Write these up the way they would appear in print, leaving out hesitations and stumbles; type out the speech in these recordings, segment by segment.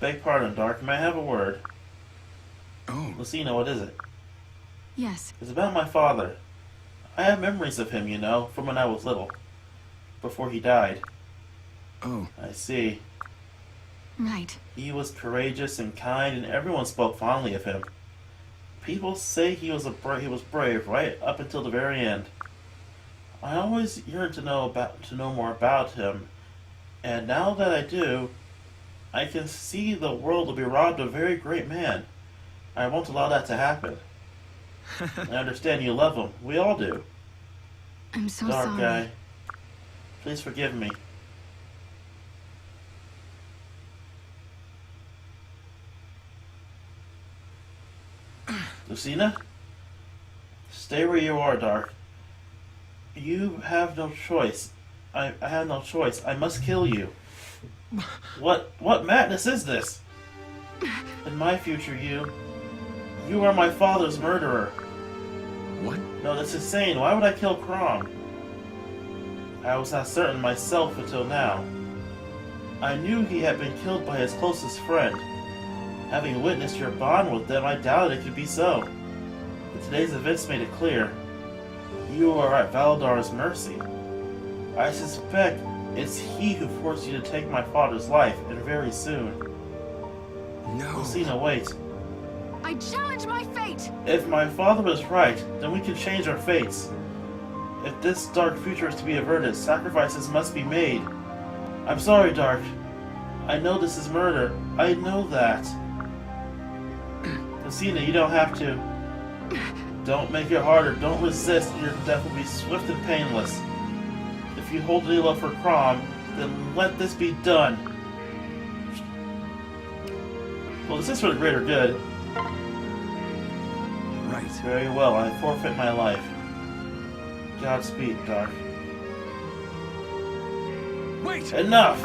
Beg pardon, Dark. May I have a word? Oh. Lucina, what is it? Yes. It's about my father. I have memories of him, you know, from when I was little. Before he died. Oh. I see. Right. He was courageous and kind, and everyone spoke fondly of him. People say he was brave right up until the very end. I always yearned to know more about him, and now that I do, I can see the world will be robbed of a very great man. I won't allow that to happen. I understand you love him. We all do. I'm so Dark sorry. guy. Please forgive me. Lucina? Stay where you are, Dark. You have no choice. I have no choice. I must kill you. What madness is this? In my future, you are my father's murderer. What? No, that's insane. Why would I kill Crom? I was not certain myself until now. I knew he had been killed by his closest friend. Having witnessed your bond with them, I doubted it could be so. But today's events made it clear. You are at Valdar's mercy. I suspect it's he who forced you to take my father's life, and very soon. No. Lucina, wait. I challenge my fate! If my father was right, then we can change our fates. If this dark future is to be averted, sacrifices must be made. I'm sorry, Dark. I know this is murder. I know that. Lucina, you don't have to. Don't make it harder. Don't resist. Your death will be swift and painless. If you hold any love for Crom, then let this be done. Well, this is for the greater good. Right. Very well. I forfeit my life. Godspeed, Dark. Wait! Enough!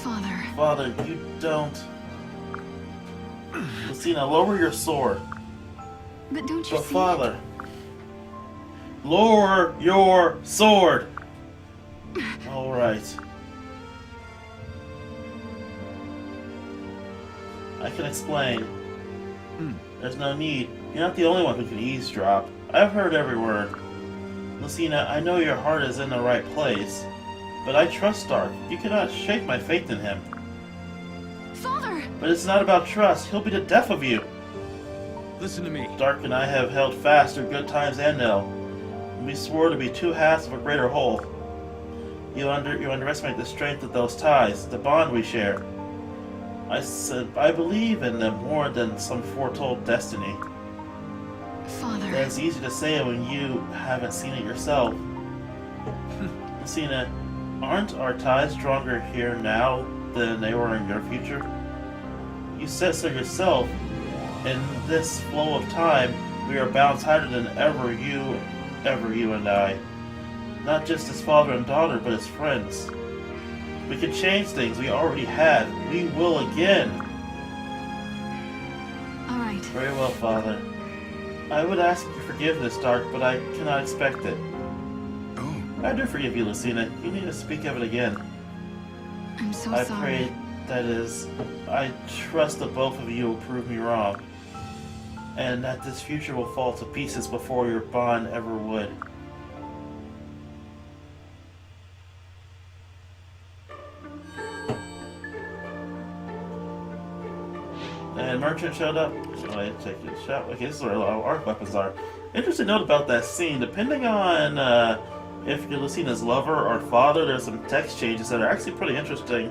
Father. Father, you don't... Lucina, lower your sword. But don't you But see? Father... Lower your sword! Alright. I can explain. There's no need. You're not the only one who can eavesdrop. I've heard every word. Lucina, I know your heart is in the right place, but I trust Dark. You cannot shake my faith in him. Father! But it's not about trust. He'll be the death of you. Listen to me. Dark and I have held fast through good times and ill. We swore to be two halves of a greater whole. You underestimate the strength of those ties, the bond we share. I said I believe in them more than some foretold destiny. Father. It's easy to say it when you haven't seen it yourself. Lucina, aren't our ties stronger here now than they were in your future? You said so yourself. In this flow of time, we are bound tighter than ever you and I. Not just as father and daughter, but as friends. We can change things. We already have. We will again. All right. Very well, Father. I would ask you forgiveness, Dark, but I cannot expect it. Oh. I do forgive you, Lucina. You need to speak of it again. I'm so I sorry. pray, that is, I trust that both of you will prove me wrong, and that this future will fall to pieces before your bond ever would. And Merchant showed up. So I take a shot. Okay, this is where a lot of arc weapons are. Interesting note about that scene. Depending on if you're Lucina's lover or father, there's some text changes that are actually pretty interesting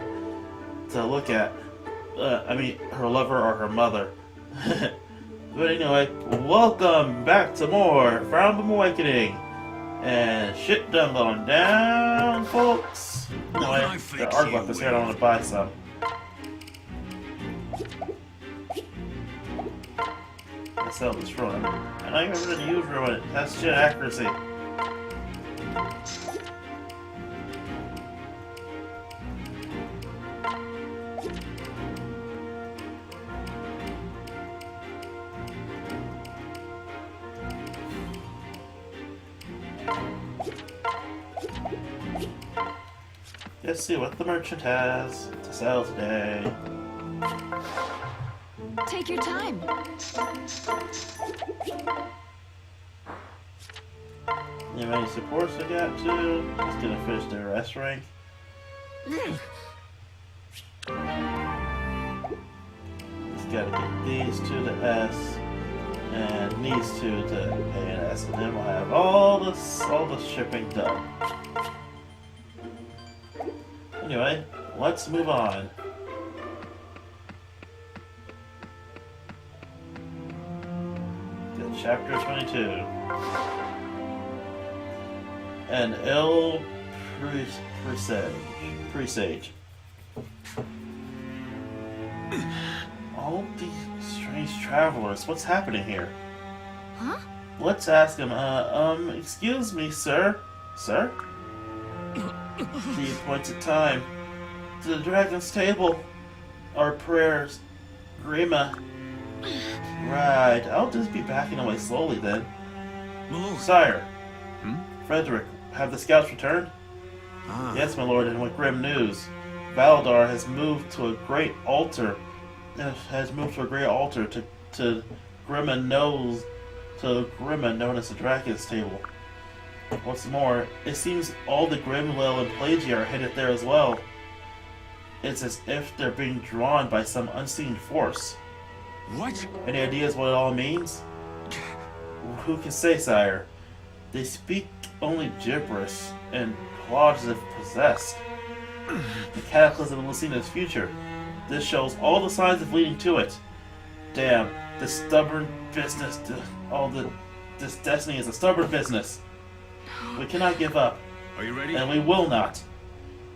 to look at. I mean, her lover or her mother. But anyway, welcome back to more Fire Emblem Awakening. And shit done going down, folks. Anyway, the arc weapons here, I don't want to buy some. I sell this ruin. I know you're going to use ruin. That's shit accuracy. Let's see what the merchant has to sell today. Take your time. Any many supports I got to? Just gonna finish their S rank. Just gotta get these two to S and these two to A and S, and then we'll have all the shipping done. Anyway, let's move on. To chapter 22. An ill presage. All these strange travelers, what's happening here? Huh? Let's ask him, excuse me, sir? Sir? He points at time. To the dragon's table. Our prayers. Grima. Right, I'll just be backing away slowly then. My lord. Sire. Hmm? Frederick, have the scouts returned? Ah. Yes, my lord, and with grim news. Valdar has moved to a great altar. To Grima known as the Dragon's Table. What's more, it seems all the Grimwell and Plagia are headed there as well. It's as if they're being drawn by some unseen force. What? Any ideas what it all means? Who can say, sire? They speak only gibberish and plod as if possessed. The cataclysm of Lucina's future. This shows all the signs of leading to it. Damn, this stubborn business. This destiny is a stubborn business. We cannot give up, Are you ready? and we will not.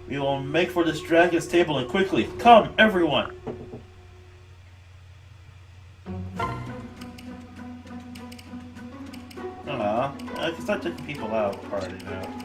We will make for this dragon's table and quickly. Come, everyone! I can start taking people out of the party now.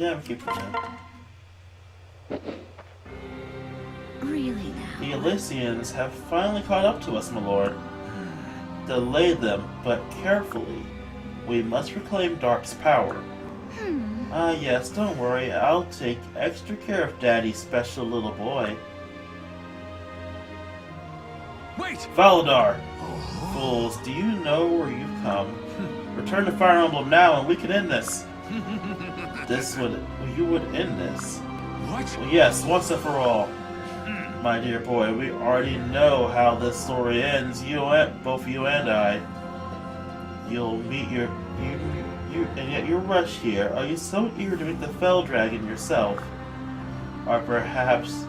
Yeah, I'm keeping that. Really The now? Elysians have finally caught up to us, my lord. Delay them, but carefully. We must reclaim Dark's power. Ah, yes, don't worry. I'll take extra care of Daddy's special little boy. Wait! Valadar! Oh. Fools, do you know where you've come? Return to Fire Emblem now and we can end this. You would end this. What? Well, yes, once and for all. My dear boy, we already know how this story ends. Both you and I. You'll meet and yet you're rushed here. Are you so eager to meet the Fell Dragon yourself? Or perhaps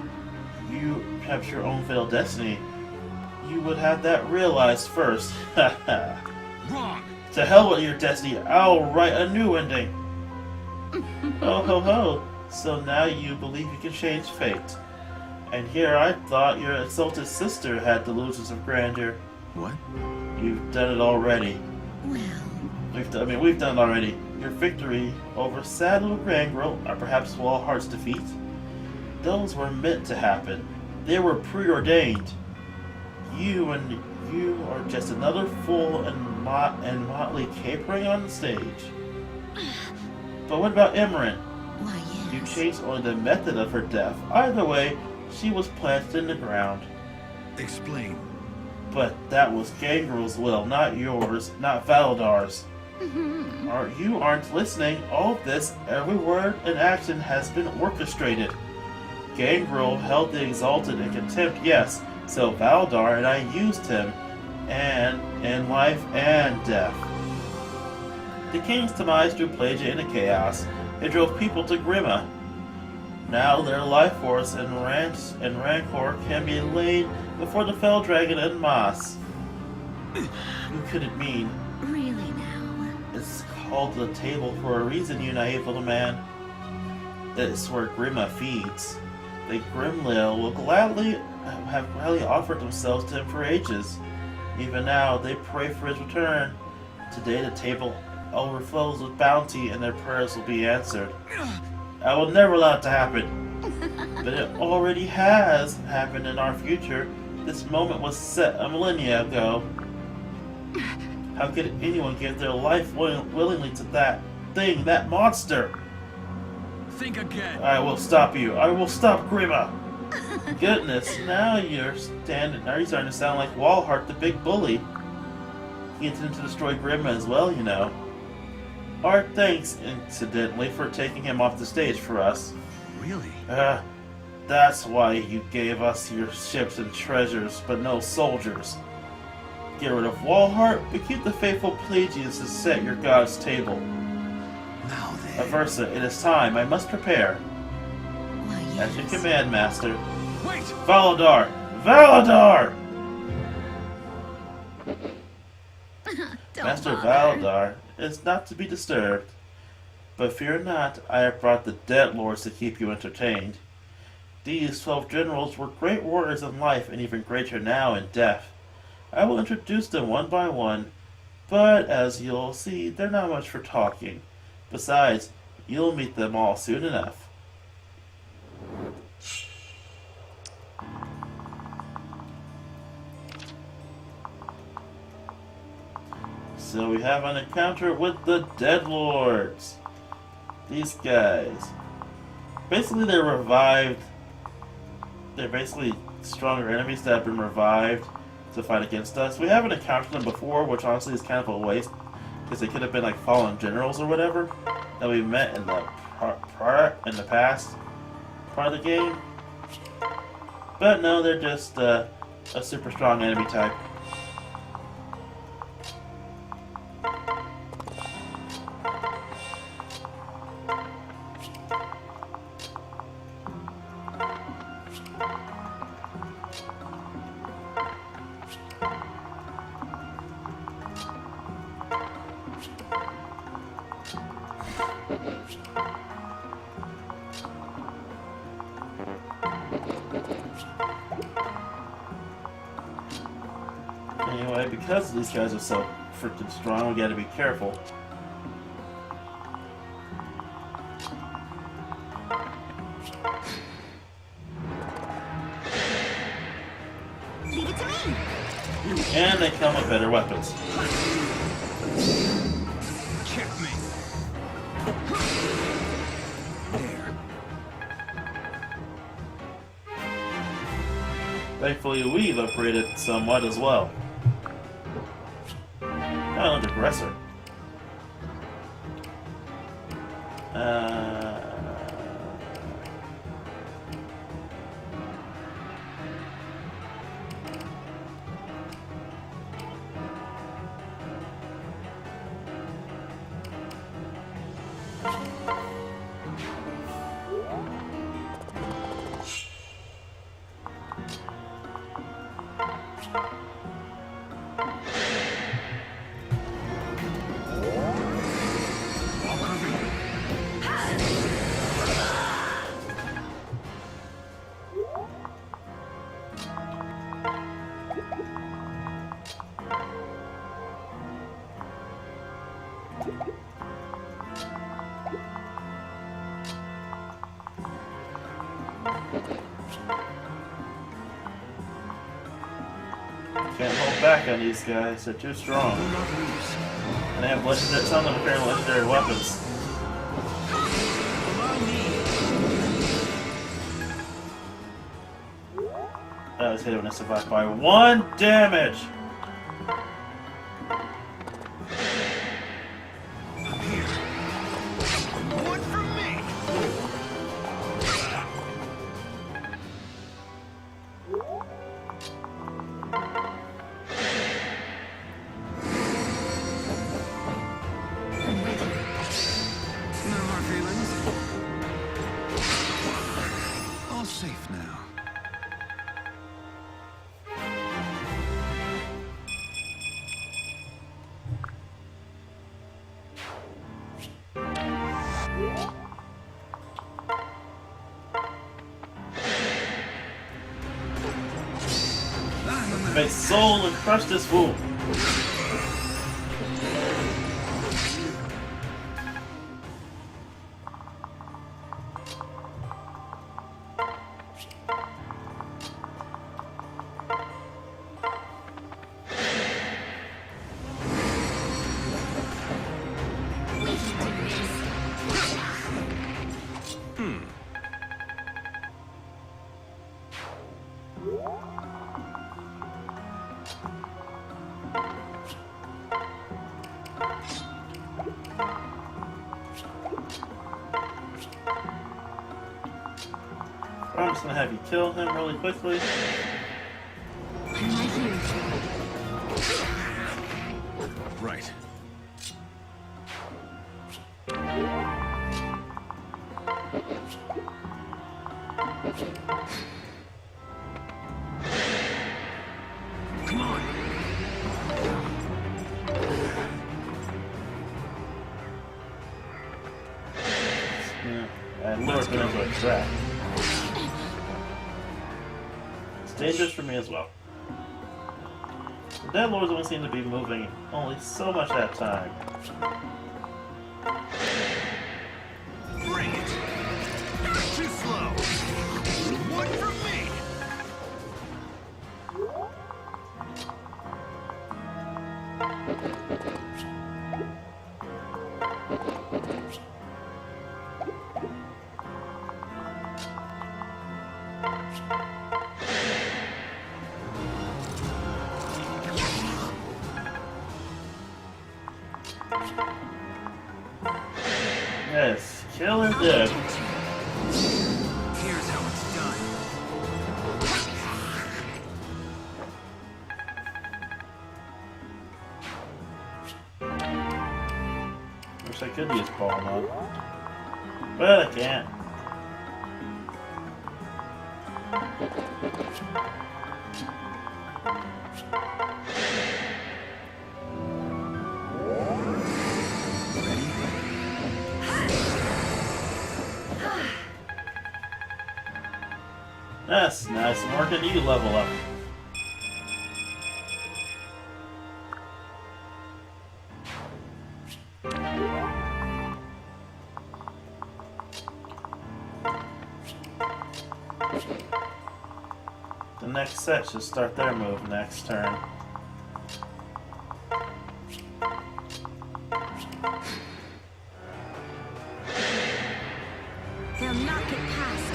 your own fatal destiny? You would have that realized first. Wrong! To hell with your destiny, I'll write a new ending. Oh ho ho, so now you believe you can change fate. And here I thought your exalted sister had delusions of grandeur. What? You've done it already. Well, We've done it already. Your victory over sad little Grangirl, or perhaps Wallheart's defeat, those were meant to happen. They were preordained. You are just another fool and motley capering on the stage. But what about Emerald? why yes. You changed only the method of her death. Either way, she was planted in the ground. Explain. But that was Gangrel's will, not yours, not Valadar's. You aren't listening. All of this, every word and action has been orchestrated. Gangrel held the Exalted in contempt, yes, so Valdar and I used him, and in life and death. The king's demise drew Plagia into chaos. It drove people to Grima. Now their life force and rancor can be laid before the Fell Dragon and Moss. Who could it mean? Really now? It's called the table for a reason, you naive little man. It's where Grima feeds. The Grimlail will have gladly offered themselves to him for ages. Even now, they pray for his return. Today the table overflows with bounty and their prayers will be answered. I will never allow it to happen. But it already has happened in our future. This moment was set a millennia ago. How could anyone give their life willingly to that thing, that monster? Think again. I will stop you. I will stop Grima. Goodness, now you're starting to sound like Walhart, the big bully. He intended to destroy Grima as well, you know. Our thanks, incidentally, for taking him off the stage for us. Really? That's why you gave us your ships and treasures, but no soldiers. Get rid of Walhart, but keep the faithful Pelagians to set your god's table. Now then. Aversa, it is time. I must prepare. Why, As you yes. command, Master. Wait! Valadar! Valadar! Don't Master bother. Valadar is not to be disturbed. But fear not, I have brought the Dead Lords to keep you entertained. These 12 generals were great warriors in life and even greater now in death. I will introduce them one by one, but as you'll see, they're not much for talking. Besides, you'll meet them all soon enough. So we have an encounter with the Dead Lords. These guys. Basically they're revived. They're basically stronger enemies that have been revived to fight against us. We haven't encountered them before, which honestly is kind of a waste. Because they could have been like fallen generals or whatever that we met in the past part of the game. But no, they're just a super strong enemy type. Anyway, because these guys are so freaking strong, we gotta be careful. Leave it to me. And they come with better weapons. Checkmate. There. Thankfully, we've upgraded somewhat as well. Oh, an aggressor. Can't hold back on these guys, they're too strong. Will not lose. And they have legendary, some of them apparently legendary weapons. Allow me. I was hit when I survived by 1 damage! I'm here. One for me. No hard feelings. All safe now. my soul and crush this fool. I'm just gonna have you kill him really quickly. I'm right here. Right. Come on. Yeah, and lured him into a trap. It's dangerous for me as well. The Dead Lords only seem to be moving only so much at a time. Bring it. Too slow. One for me. Yes, kill him dead. Here's how it's done. Wish I could use ball mode. But I can't. That's nice. And where can you level up? The next set should start their move next turn. They'll not get past.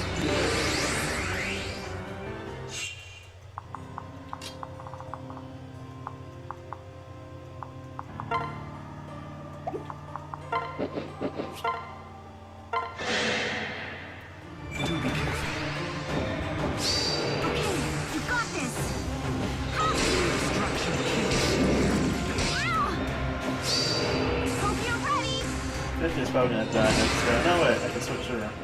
Do be careful. Okay, you got this. Destruction. Hope you're ready. 50 is probably gonna die next turn. No, wait, I can switch around.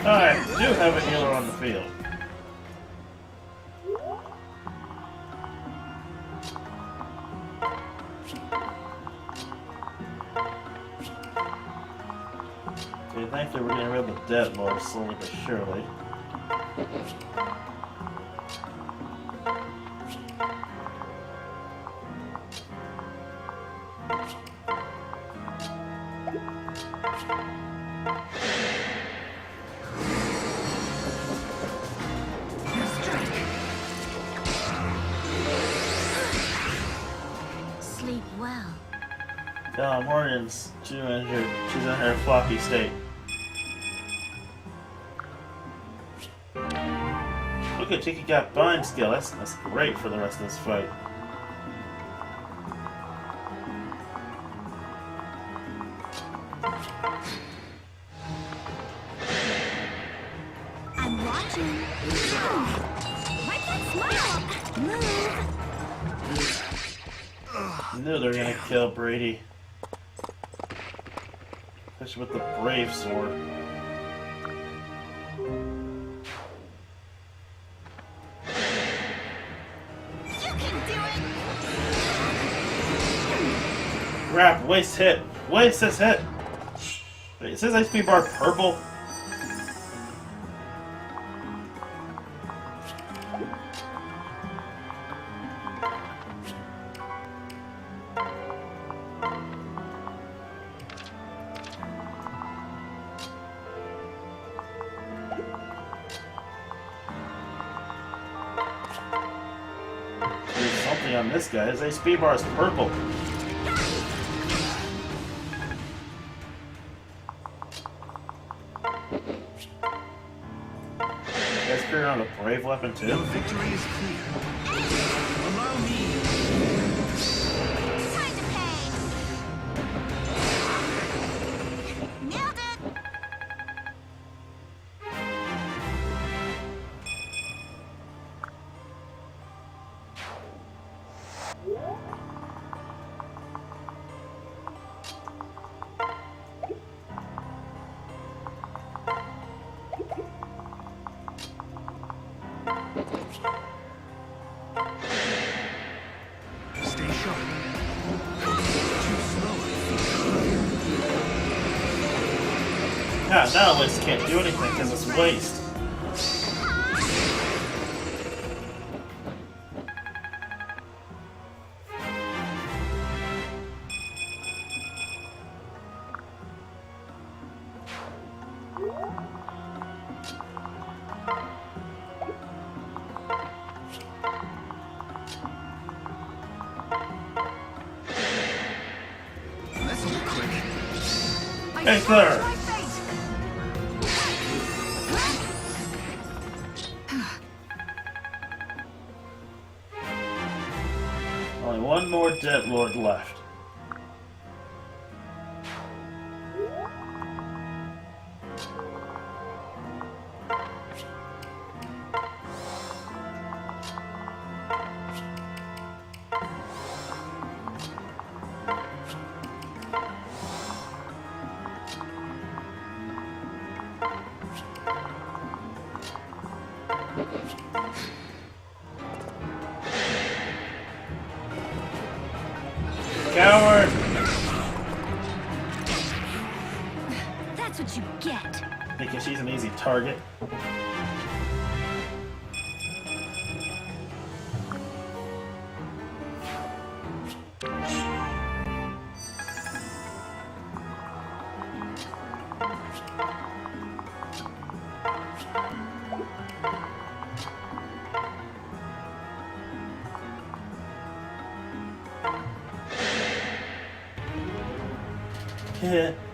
Alright, we do have a healer on the field. Okay, thankfully we're getting rid of the Dead Lord slowly but surely. Sleep well. Morgan's too injured. She's in her floppy state. Look at Tiki got bind skill. That's great for the rest of this fight. I'm watching. Wipe that smile. Move. I knew they were gonna kill Brady. Especially with the brave sword. You can do it! Crap, waste hit! Waste this hit! Wait, is his HP bar purple? There's something on this guy. His HP bar is purple. You guys figure out a brave weapon too? Your victory is clear. Allow me. Time to pay! Nailed it! Stay sharp. Too slow. Yeah, now Liz can't do anything because it's waste. Let's do quick. Hey, sir! My face! Only one more dead lord left. Coward! That's what you get. Thinking she's an easy target.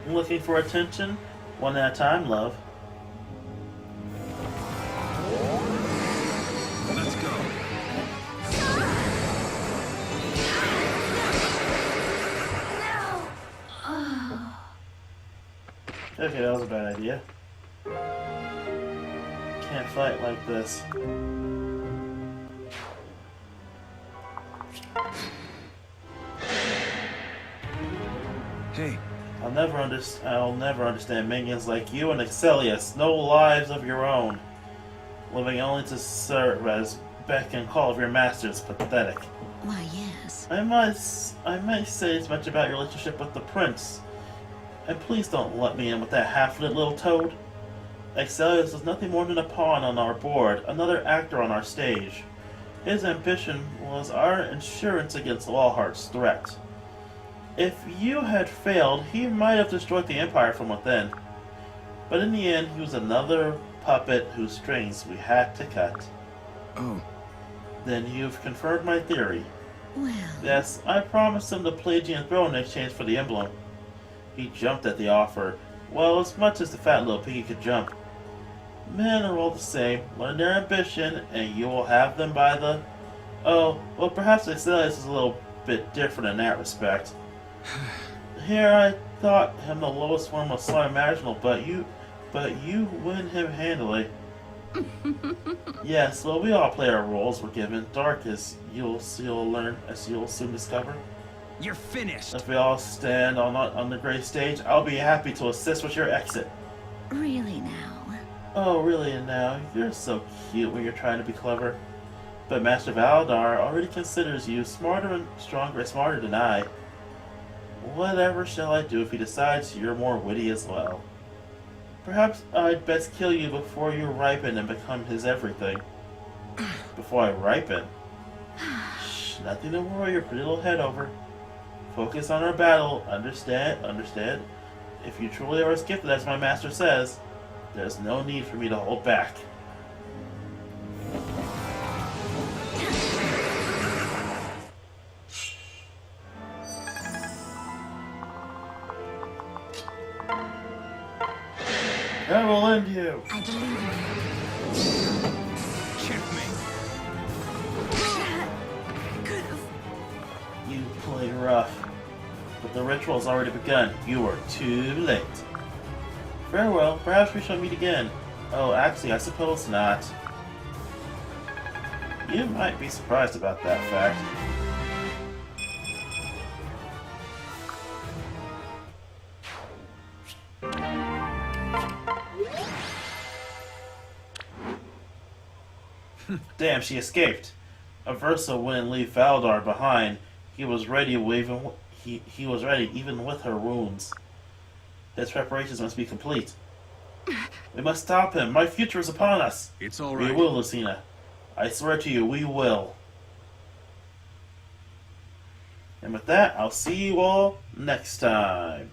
Looking for attention? One at a time, love. Let's go. Okay, that was a bad idea. Can't fight like this. Hey, I'll never understand minions like you and Excelius. No lives of your own. Living only to serve as beck and call of your masters. Pathetic. Why, yes. I might say as much about your relationship with the prince. And please don't let me in with that half-lit little toad. Excelius is nothing more than a pawn on our board, another actor on our stage. His ambition was our insurance against Lawheart's threat. If you had failed, he might have destroyed the Empire from within. But in the end, he was another puppet whose strings we had to cut. oh, Then you've confirmed my theory. Well, Yes, I promised him the Pelagian throne in exchange for the emblem. He jumped at the offer, well, as much as the fat little piggy could jump. Men are all the same. Learn their ambition, and you will have them by the... Oh, well, perhaps Excelius is a little bit different in that respect. Here I thought him the lowest form of slime imaginable, but you win him handily. Yes, well, we all play our roles we're given. Dark as you'll soon discover. You're finished. If we all stand on the great stage, I'll be happy to assist with your exit. Really now? Oh, really now? You're so cute when you're trying to be clever. But Master Valdar already considers you smarter and smarter than I. Whatever shall I do if he decides you're more witty as well? Perhaps I'd best kill you before you ripen and become his everything. Before I ripen? Shh, nothing to worry your pretty little head over. Focus on our battle, understand? If you truly are as gifted as my master says, there's no need for me to hold back. I will end you! I believe in Checkmate. you. Could have. You played rough, but the ritual's already begun. You are too late. Farewell, perhaps we shall meet again. Oh, actually, I suppose not. You might be surprised about that fact. Damn, she escaped. Aversa wouldn't leave Valdar behind. He was ready even with her wounds. His preparations must be complete. We must stop him. My future is upon us. It's all We right. will, Lucina. I swear to you, we will. And with that, I'll see you all next time.